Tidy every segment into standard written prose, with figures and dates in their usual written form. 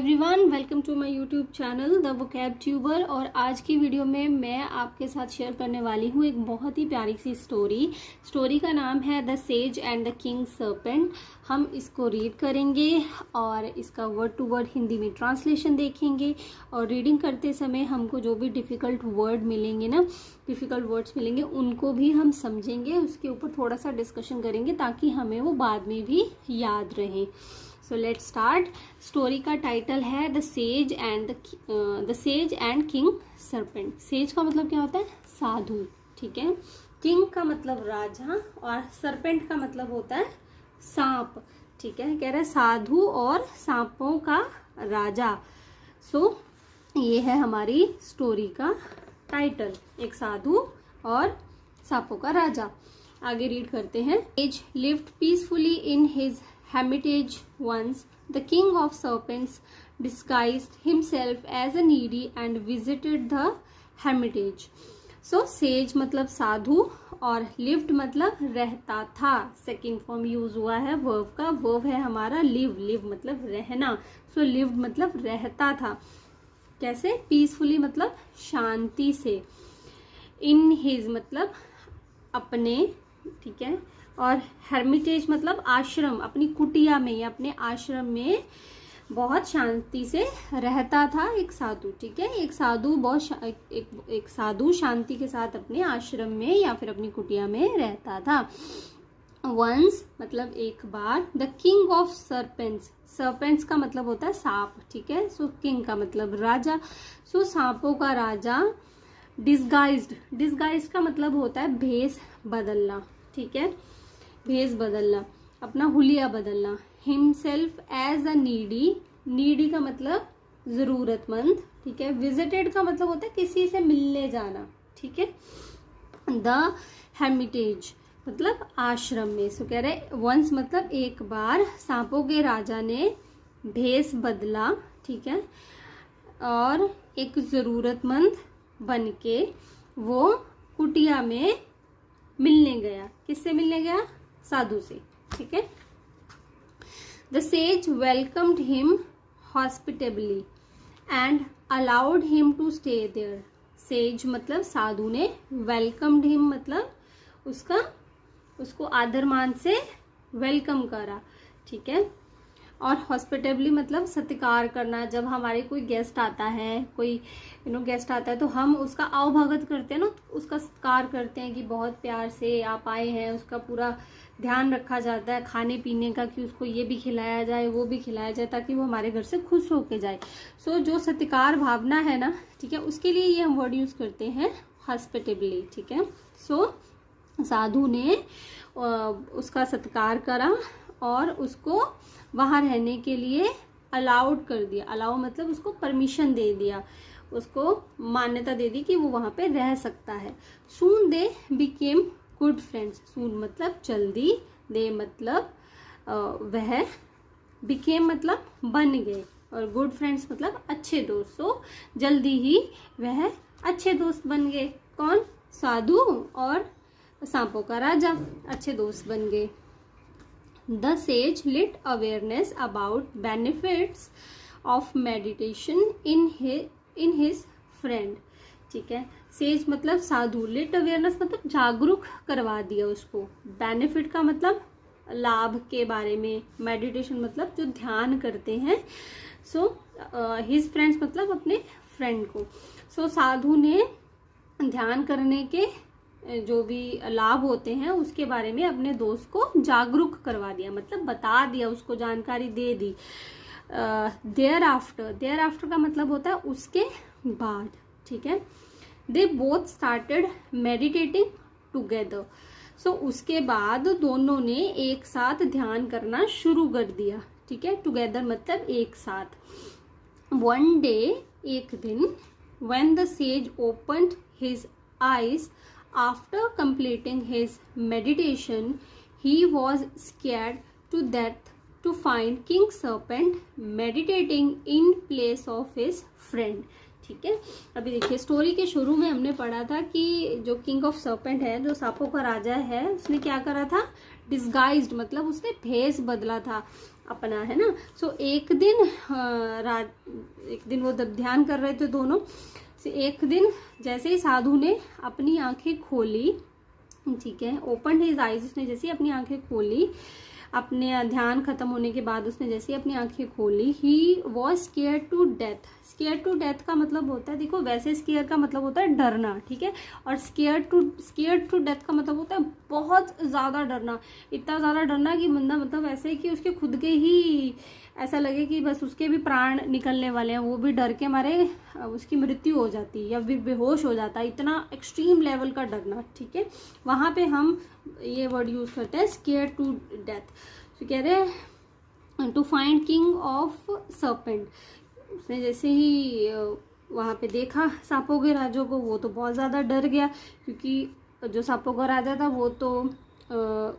Everyone, welcome to my YouTube channel the vocab tuber. और आज की वीडियो में मैं आपके साथ शेयर करने वाली हूँ एक बहुत ही प्यारी सी स्टोरी का नाम है the sage and the king serpent. हम इसको रीड करेंगे और इसका वर्ड टू वर्ड हिंदी में ट्रांसलेशन देखेंगे। और रीडिंग करते समय हमको जो भी डिफ़िकल्ट वर्ड्स मिलेंगे उनको भी हम समझेंगे, उसके ऊपर थोड़ा सा डिस्कशन करेंगे ताकि हमें वो बाद में भी याद रहे। So let's start. स्टोरी का टाइटल है the sage and king serpent. Sage का मतलब क्या होता है? साधु। ठीक है। किंग का मतलब राजा और सर्पेंट का मतलब होता है सांप। ठीक है। कह रहे हैं साधु और सांपों का राजा। सो ये है हमारी स्टोरी का टाइटल, एक साधु और सांपों का राजा। आगे रीड करते हैं। Says lived peacefully in his hermitage once. The king of serpents disguised himself as a needy and visited the hermitage. So sage मतलब साधु और lived मतलब रहता था। सेकेंड फॉर्म यूज हुआ है वर्ब का। वर्ब है हमारा live मतलब रहना। So lived मतलब रहता था। कैसे? पीसफुली मतलब शांति से। in his मतलब अपने, ठीक है। और हेर्मिटेज मतलब आश्रम, अपनी कुटिया में या अपने आश्रम में बहुत शांति से रहता था एक साधु। ठीक है। एक साधु शांति के साथ अपने आश्रम में या फिर अपनी कुटिया में रहता था। वंस मतलब एक बार। The king of serpents, serpents का मतलब होता है सांप। ठीक है। सो किंग का मतलब राजा। सो सांपों का राजा। डिस्गाइज्ड का मतलब होता है भेष बदलना। ठीक है। भेष बदलना, अपना हुलिया बदलना। हिमसेल्फ एज अ नीडी का मतलब जरूरतमंद। ठीक है। विजिटेड का मतलब होता है किसी से मिलने जाना। ठीक है। द हेर्मिटेज मतलब आश्रम में। सो कह रहे वंस मतलब एक बार सांपों के राजा ने भेष बदला। ठीक है। और एक जरूरतमंद बन के वो कुटिया में मिलने गया। किससे मिलने गया? साधु से। ठीक है। The sage welcomed him hospitably and allowed him to stay there. Sage मतलब साधु ने, वेलकम्ड हिम मतलब उसको आदर मान से वेलकम करा। ठीक है। और हॉस्पिटेबली मतलब सत्कार करना। जब हमारे कोई गेस्ट आता है, गेस्ट आता है तो हम उसका आवभगत करते हैं ना, उसका सत्कार करते हैं कि बहुत प्यार से आप आए हैं। उसका पूरा ध्यान रखा जाता है खाने पीने का, कि उसको ये भी खिलाया जाए वो भी खिलाया जाए ताकि वो हमारे घर से खुश होके जाए। सो जो सत्कार भावना है ना, ठीक है, उसके लिए ये हम वर्ड यूज करते हैं हॉस्पिटेबली। ठीक है। सो साधु ने उसका सत्कार करा और उसको वहां रहने के लिए अलाउड कर दिया। अलाउ मतलब उसको परमिशन दे दिया, उसको मान्यता दे दी कि वो वहां पे रह सकता है। सून दे बिकेम गुड फ्रेंड्स। सून मतलब जल्दी, दे मतलब वह, बिकेम मतलब बन गए, और गुड फ्रेंड्स मतलब अच्छे दोस्त। सो जल्दी ही वह अच्छे दोस्त बन गए। कौन? साधु और सांपों का राजा अच्छे दोस्त बन गए। The sage lit awareness about benefits of meditation in his friend. ठीक है। सेज मतलब साधु, लिट अवेयरनेस मतलब जागरूक करवा दिया उसको। बेनिफिट का मतलब लाभ के बारे में। मेडिटेशन मतलब जो ध्यान करते हैं। सो हिज फ्रेंड्स मतलब अपने फ्रेंड को। सो साधु ने ध्यान करने के जो भी लाभ होते हैं उसके बारे में अपने दोस्त को जागरूक करवा दिया, मतलब बता दिया, उसको जानकारी दे दी। देयर आफ्टर का मतलब होता है उसके बाद। ठीक है। They both started meditating together. So उसके बाद दोनों ने एक साथ ध्यान करना शुरू कर दिया। ठीक है। टुगेदर मतलब एक साथ। वन डे एक दिन, when the sage opened his eyes after completing his meditation, he was scared to death to find King Serpent meditating in place of his friend. ठीक है। अभी देखिए, स्टोरी के शुरू में हमने पढ़ा था कि जो किंग ऑफ सर्पेंट है, जो सांपों का राजा है, उसने क्या करा था? डिस्गाइज्ड मतलब उसने भेष बदला था। अपना, है ना। सो एक दिन एक दिन वो ध्यान कर रहे थे दोनों। एक दिन जैसे ही साधु ने अपनी आंखें खोली, ठीक है, ओपन हिज आईज, उसने जैसे ही अपनी आंखें खोली, अपने ध्यान खत्म होने के बाद उसने जैसे ही अपनी आंखें खोली, he was scared to death. Scared to death का मतलब होता है, देखो वैसे स्केयर का मतलब होता है डरना, ठीक है, और स्केयर टू डेथ का मतलब होता है बहुत ज्यादा डरना, इतना ज्यादा डरना कि बंदा मतलब ऐसे कि उसके खुद के ही ऐसा लगे कि बस उसके भी प्राण निकलने वाले हैं, वो भी डर के मारे उसकी मृत्यु हो जाती है या फिर बेहोश हो जाता है, इतना एक्सट्रीम लेवल का डरना, ठीक है। वहां पे हम ये वर्ड यूज करते हैं स्केयर टू डेथ। तो कह रहे हैं to find king of serpent. उसने जैसे ही वहां पे देखा सांपों के राजों को, वो तो बहुत ज्यादा डर गया, क्योंकि जो सांपों का राजा था वो तो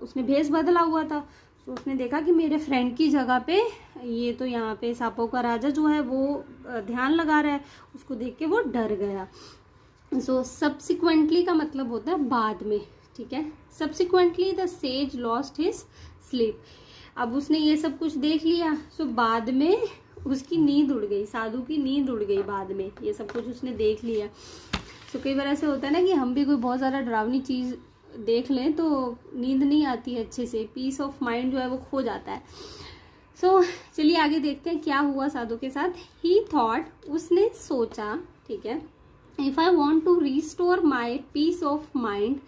उसने भेष बदला हुआ था। तो उसने देखा कि मेरे फ्रेंड की जगह पे ये तो यहाँ पे सांपों का राजा जो है वो ध्यान लगा रहा है, उसको देख के वो डर गया। सो सब्सिक्वेंटली का मतलब होता है बाद में, ठीक है। Subsequently the sage lost his sleep. अब उसने ये सब कुछ देख लिया, सो बाद में उसकी नींद उड़ गई, साधु की नींद उड़ गई बाद में, ये सब कुछ उसने देख लिया। सो कई बार ऐसे होता है ना कि हम भी कोई बहुत ज़्यादा डरावनी चीज़ देख लें तो नींद नहीं आती है अच्छे से, पीस ऑफ माइंड जो है वो खो जाता है। सो चलिए आगे देखते हैं क्या हुआ साधु के साथ। ही थॉट, उसने सोचा, ठीक है, if I want to restore my peace of mind.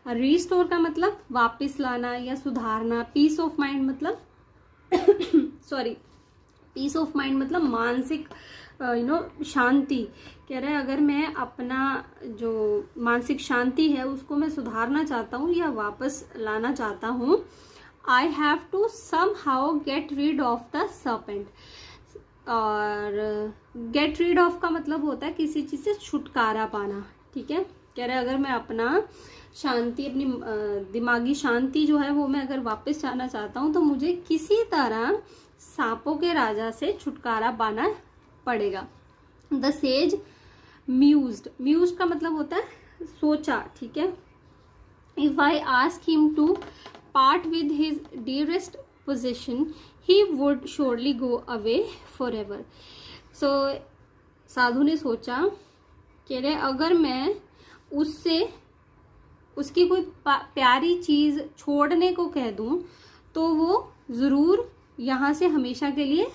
Restore का मतलब वापस लाना या सुधारना, पीस ऑफ माइंड मतलब सॉरी, पीस ऑफ माइंड मतलब मानसिक शांति। कह रहे हैं अगर मैं अपना जो मानसिक शांति है उसको मैं सुधारना चाहता हूँ या वापस लाना चाहता हूँ, I have to somehow get rid of the serpent. और गेट रीड ऑफ का मतलब होता है किसी चीज से छुटकारा पाना, ठीक है। कह रहे अगर मैं अपना शांति, अपनी दिमागी शांति जो है वो मैं अगर वापस चाहना चाहता हूँ तो मुझे किसी तरह सांपों के राजा से छुटकारा पाना पड़ेगा। द सेज म्यूज्ड, म्यूज्ड का मतलब होता है सोचा, ठीक है। If I ask him to part with his dearest position he would surely go away forever. So साधु ने सोचा, कह रहे अगर मैं उससे उसकी कोई प्यारी चीज छोड़ने को कह दूं तो वो जरूर यहाँ से हमेशा के लिए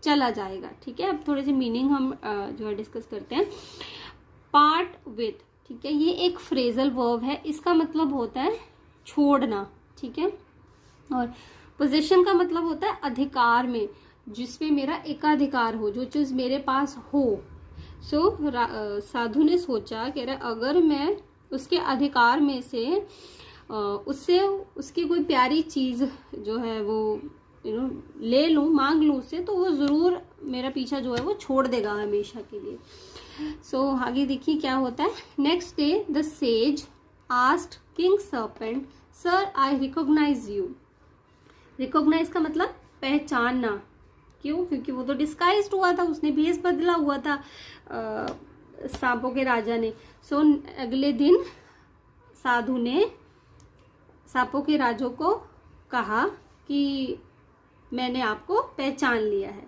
चला जाएगा, ठीक है। अब थोड़े से मीनिंग हम जो है डिस्कस करते हैं। पार्ट विथ, ठीक है, ये एक फ्रेजल वर्ब है, इसका मतलब होता है छोड़ना, ठीक है। और पोजीशन का मतलब होता है अधिकार में, जिसपे मेरा एकाधिकार हो, जो चीज मेरे पास हो। सो साधु ने सोचा, कह रहे अगर मैं उसके अधिकार में से उससे उसकी कोई प्यारी चीज जो है वो ले लूं, मांग लूं उससे, तो वो जरूर मेरा पीछा जो है वो छोड़ देगा हमेशा के लिए। सो आगे देखिए क्या होता है। Next day the sage asked king serpent, sir I recognise you. Recognise का मतलब पहचानना। क्यों? क्योंकि वो तो डिस्गाइज्ड हुआ था, उसने भेष बदला हुआ था सांपों के राजा ने। सो अगले दिन साधु ने सांपों के राजों को कहा कि मैंने आपको पहचान लिया है।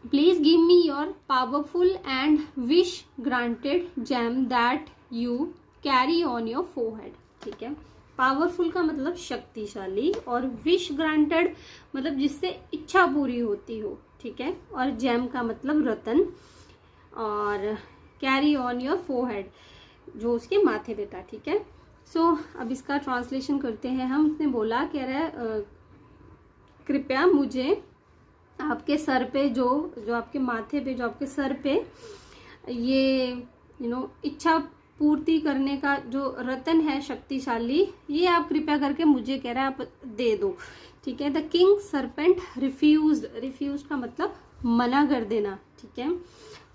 Please give me your powerful and wish granted gem that you carry on your forehead, ठीक है। पावरफुल का मतलब शक्तिशाली, और विश ग्रांटेड मतलब जिससे इच्छा पूरी होती हो, ठीक है। और जेम का मतलब रतन, और कैरी ऑन योर फोरहेड जो उसके माथे पे था, ठीक है। सो अब इसका ट्रांसलेशन करते हैं हम। उसने बोला, कह रहा है कृपया मुझे आपके सर पे जो आपके माथे पे, जो आपके सर पे ये इच्छा पूर्ति करने का जो रतन है शक्तिशाली, ये आप कृपया करके मुझे, कह रहा है, आप दे दो, ठीक है। The king serpent refused, refused का मतलब मना कर देना, ठीक है।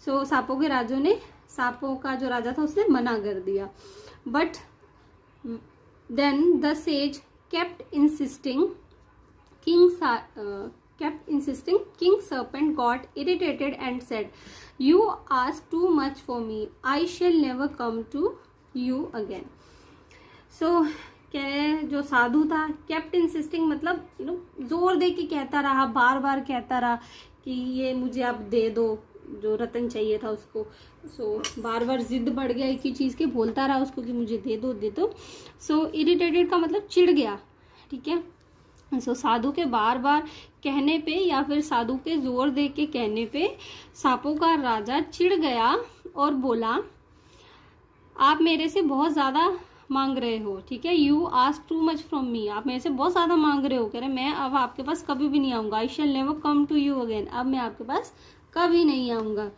सो सांपों के राजों ने, सांपों का जो राजा था उसने मना कर दिया। But then the sage kept insisting, King Serpent got irritated and said, "You ask too much for me. I shall never come to you again." So कह रहे हैं जो साधु था, केप्ट इंसिस्टिंग मतलब जोर दे के कहता रहा, बार बार कहता रहा कि ये मुझे आप दे दो, जो रतन चाहिए था उसको। सो बार बार जिद बढ़ गया एक ही चीज़ के, बोलता रहा उसको कि मुझे दे दो दे दो। सो इरिटेटेड का मतलब चिढ़ गया, ठीक है। सो साधु के बार बार कहने पे या फिर साधु के जोर दे के कहने पे सांपों का राजा चिढ़ गया और बोला, आप मेरे से बहुत ज़्यादा मांग रहे हो, ठीक है। You ask too much from me, आप मेरे से बहुत ज़्यादा मांग रहे हो। कह रहे मैं अब आपके पास कभी भी नहीं आऊँगा। I shall never come to you again, अब मैं आपके पास कभी नहीं आऊँगा।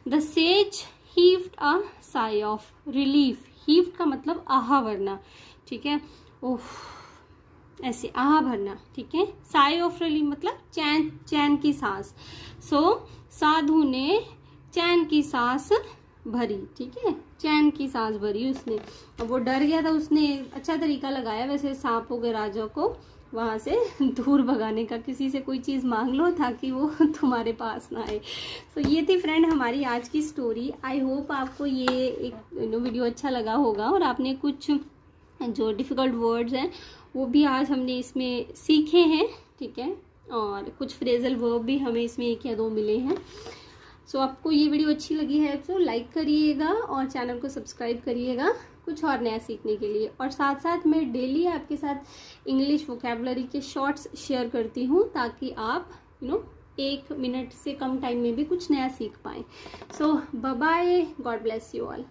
The sage heaved a sigh of relief, heaved का मतलब आहा भरना, ठीक है। ओह, ऐसे आहा भरना, ठीक है। साई ऑफ रिलीफ मतलब चैन, चैन की सांस। सो साधु ने चैन की सांस भरी, ठीक है, चैन की सांस भरी उसने। अब वो डर गया था, उसने अच्छा तरीका लगाया वैसे सांपों के राजा को वहां से दूर भगाने का, किसी से कोई चीज मांग लो ताकि वो तुम्हारे पास ना आए। सो ये थी फ्रेंड हमारी आज की स्टोरी। आई होप आपको ये एक वीडियो अच्छा लगा होगा और आपने कुछ जो डिफिकल्ट वर्ड्स हैं वो भी आज हमने इसमें सीखे हैं, ठीक है। और कुछ फ्रेजल वर्ब भी हमें इसमें 1 या 2 मिले हैं। सो आपको ये वीडियो अच्छी लगी है तो लाइक करिएगा और चैनल को सब्सक्राइब करिएगा कुछ और नया सीखने के लिए। और साथ साथ मैं डेली आपके साथ इंग्लिश वोकैबुलरी के शॉर्ट्स शेयर करती हूँ ताकि आप 1 मिनट से कम टाइम में भी कुछ नया सीख पाएँ। So bye bye, God bless you all.